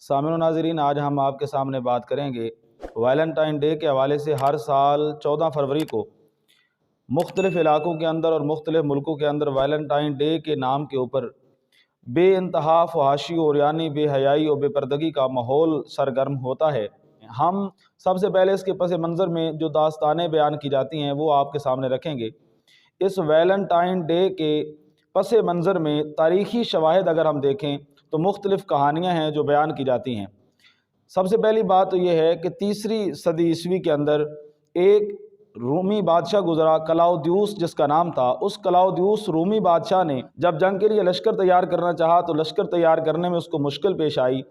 सामिन नाज़रीन, आज हम आपके सामने बात करेंगे वैलेंटाइन डे के हवाले से। हर साल 14 फरवरी को मुख्तलिफ़ इलाक़ों के अंदर और मुख्तलिफ़ मुल्कों के अंदर वैलेंटाइन डे के नाम के ऊपर बेइंतहा फहाशी और यानी बेहयाई और बेपर्दगी का माहौल सरगर्म होता है। हम सबसे पहले इसके पस मंज़र में जो दास्तानें बयान की जाती हैं वो आपके सामने रखेंगे। इस वैलेंटाइन डे के पस मंज़र में तारीख़ी शवाहिद अगर हम देखें तो मुख्तलिफ़ कहानियाँ हैं जो बयान की जाती हैं। सबसे पहली बात तो ये है कि 3री सदी ईस्वी के अंदर एक रूमी बादशाह गुज़रा, कलाउदियुस जिसका नाम था। उस कलाउदियुस रूमी बादशाह ने जब जंग के लिए लश्कर तैयार करना चाहा तो लश्कर तैयार करने में उसको मुश्किल पेश आई।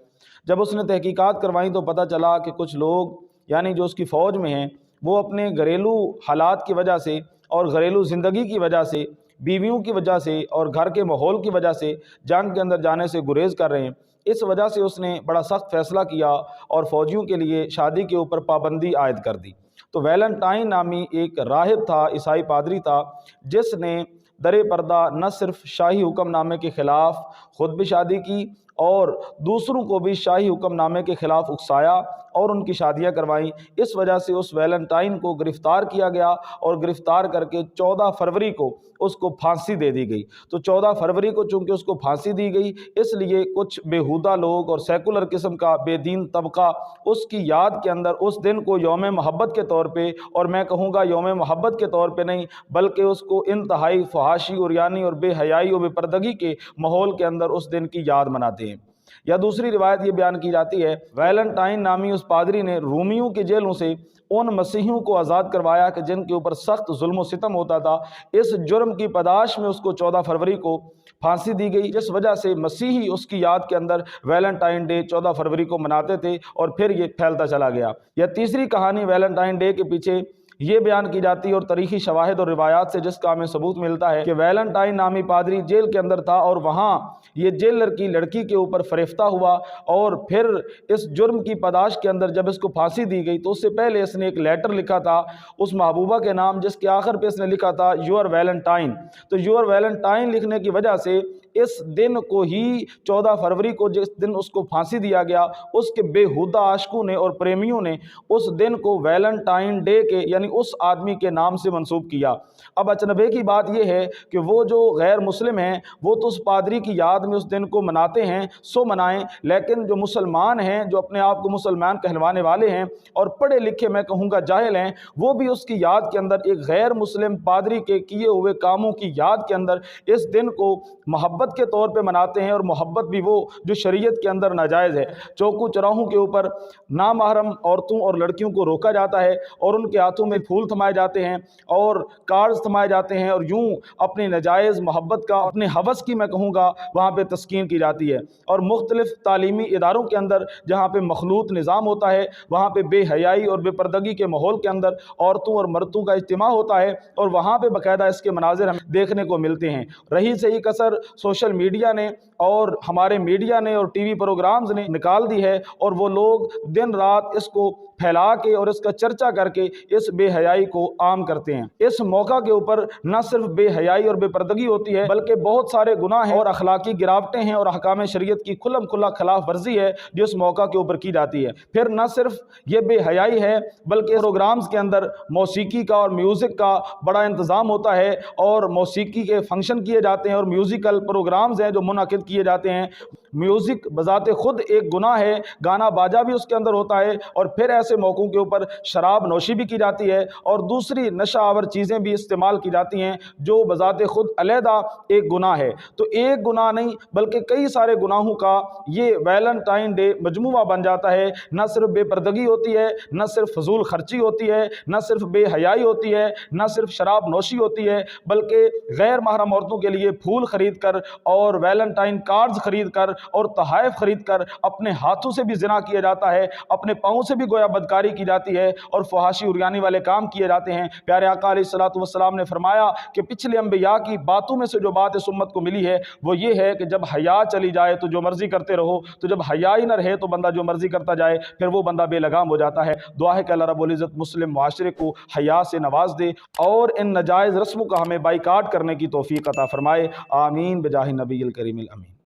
जब उसने तहकीकात करवाई तो पता चला कि कुछ लोग यानी जो उसकी फ़ौज में हैं वो अपने घरेलू हालात की वजह से और घरेलू ज़िंदगी की वजह से, बीवियों की वजह से और घर के माहौल की वजह से जंग के अंदर जाने से गुरेज़ कर रहे हैं। इस वजह से उसने बड़ा सख्त फ़ैसला किया और फ़ौजियों के लिए शादी के ऊपर पाबंदी आयद कर दी। तो वैलेंटाइन नामी एक राहिब था, ईसाई पादरी था, जिसने दरे पर्दा न सिर्फ शाही हुक्मनामे के ख़िलाफ़ ख़ुद भी शादी की और दूसरों को भी शाही हुक्मनामे के ख़िलाफ़ उकसाया और उनकी शादियां करवाईं। इस वजह से उस वैलेंटाइन को गिरफ़्तार किया गया और गिरफ़्तार करके 14 फरवरी को उसको फांसी दे दी गई। तो 14 फरवरी को चूँकि उसको फांसी दी गई, इसलिए कुछ बेहुदा लोग और सेकुलर किस्म का बेदीन तबका उसकी याद के अंदर उस दिन को यौम मोहब्बत के तौर पे, और मैं कहूँगा यौम मोहब्बत के तौर पे नहीं बल्कि उसको इंतहाई फहाशी और यानी और बेहयाई और बेपर्दगी के माहौल के अंदर उस दिन की याद मनाते हैं। या दूसरी रिवायत ये बयान की जाती है, वैलेंटाइन नामी उस पादरी ने रूमियों के जेलों से उन मसीहियों को आज़ाद करवाया कि जिनके ऊपर सख्त जुल्म सितम होता था। इस जुर्म की पदाश में उसको 14 फरवरी को फांसी दी गई, जिस वजह से मसीही उसकी याद के अंदर वैलेंटाइन डे 14 फरवरी को मनाते थे और फिर ये फैलता चला गया। या तीसरी कहानी वैलेंटाइन डे के पीछे ये बयान की जाती है और तारीख़ी शवाहिद और रिवायात से जिसका हमें सबूत मिलता है कि वैलेंटाइन नामी पादरी जेल के अंदर था और वहाँ ये जेलर की लड़की के ऊपर फरेफ्ता हुआ और फिर इस जुर्म की पदाश के अंदर जब इसको फांसी दी गई तो उससे पहले इसने एक लेटर लिखा था उस महबूबा के नाम, जिसके आखिर पे इसने लिखा था यूर वैलेंटाइन। तो यूर वैलेंटाइन लिखने की वजह से इस दिन को ही 14 फरवरी को जिस दिन उसको फांसी दिया गया, उसके बेहुदा आशिकों ने और प्रेमियों ने उस दिन को वैलेंटाइन डे के यानी उस आदमी के नाम से मंसूब किया। अब अचनभे की बात यह है कि वो जो गैर मुस्लिम हैं वो तो उस पादरी की याद में उस दिन को मनाते हैं, सो मनाएं, लेकिन जो मुसलमान हैं, जो अपने आप को मुसलमान कहलवाने वाले हैं और पढ़े लिखे मैं कहूँगा जाहिल हैं, वो भी उसकी याद के अंदर एक गैर मुस्लिम पादरी के किए हुए कामों की याद के अंदर इस दिन को मोहब्बत के तौर पे मनाते हैं। और मोहब्बत भी वो जो शरीयत के अंदर नाजायज़ है। चौकों चौराहों के ऊपर नामहरम औरतों और लड़कियों को रोका जाता है और उनके हाथों में फूल थमाए जाते हैं और कार्ड्स थमाए जाते हैं और यूं अपनी नाजायज़ मोहब्बत का, अपने हवस की मैं कहूँगा वहाँ पे तस्कीन की जाती है। और मुख्तलिफ़ तालीमी इदारों के अंदर जहाँ पे मखलूत निज़ाम होता है वहाँ पे बेहयाई और बेपर्दगी के माहौल के अंदर औरतों और मर्दों का इज्तिमा होता है और वहाँ पे बाकायदा इसके मनाजिर हमें देखने को मिलते हैं। रही सही कसर सोशल मीडिया ने और हमारे मीडिया ने और टीवी प्रोग्राम्स ने निकाल दी है और वो लोग दिन रात इसको फैला के और इसका चर्चा करके इस बेहयाई को आम करते हैं। इस मौका के ऊपर न सिर्फ बेहयाई और बेपर्दगी होती है बल्कि बहुत सारे गुनाह हैं और अखलाकी गिरावटें हैं और अहकाम शरीयत की खुल्लम खुल्ला खिलाफ वर्जी है जो इस मौका के ऊपर की जाती है। फिर न सिर्फ ये बेहयाई है बल्कि प्रोग्राम्स के अंदर मौसीकी का और म्यूज़िक का बड़ा इंतज़ाम होता है और मौसीकी के फंक्शन किए जाते हैं और म्यूज़िकल प्रोग्राम्स हैं जो मुनाकिद किए जाते हैं। म्यूज़िक बजाते खुद एक गुनाह है, गाना बाजा भी उसके अंदर होता है और फिर ऐसे मौक़ों के ऊपर शराब नोशी भी की जाती है और दूसरी नशा आवर चीज़ें भी इस्तेमाल की जाती हैं जो बजाते खुद अलहदा एक गुनाह है। तो एक गुनाह नहीं बल्कि कई सारे गुनाहों का ये वैलेंटाइन डे मजमुआ बन जाता है। न सिर्फ बेपर्दगी होती है, न सिर्फ फजूल खर्ची होती है, न सिर्फ बेहयाई होती है, न सिर्फ शराब नोशी होती है, बल्कि गैर महरम औरतों के लिए फूल ख़रीद कर और वैलेंटाइन कार्ड्स ख़रीद कर और तोहफ़े ख़रीद कर अपने हाथों से भी ज़िना किया जाता है, अपने पाँव से भी गोया बदकारी की जाती है और फहाशी उरियानी वाले काम किए जाते हैं। प्यारे आका अलैहिस्सलातु वस्सलाम ने फरमाया कि पिछले अंबिया की बातों में से जो बात इस उम्मत को मिली है वो ये है कि जब हया चली जाए तो जो मर्ज़ी करते रहो, तो जब हया ही न रहे तो बंदा जो मर्ज़ी करता जाए फिर वो बंदा बेलगाम हो जाता है। दुआ है कि अल्लाह रब्बुल इज़्ज़त मुस्लिम मुआशरे को हया से नवाज दे और इन नाजायज़ रस्मों का हमें बाइकाट करने की तौफीक अता फरमाए। आमीन बिजाहि नबील करीमिल अमीन।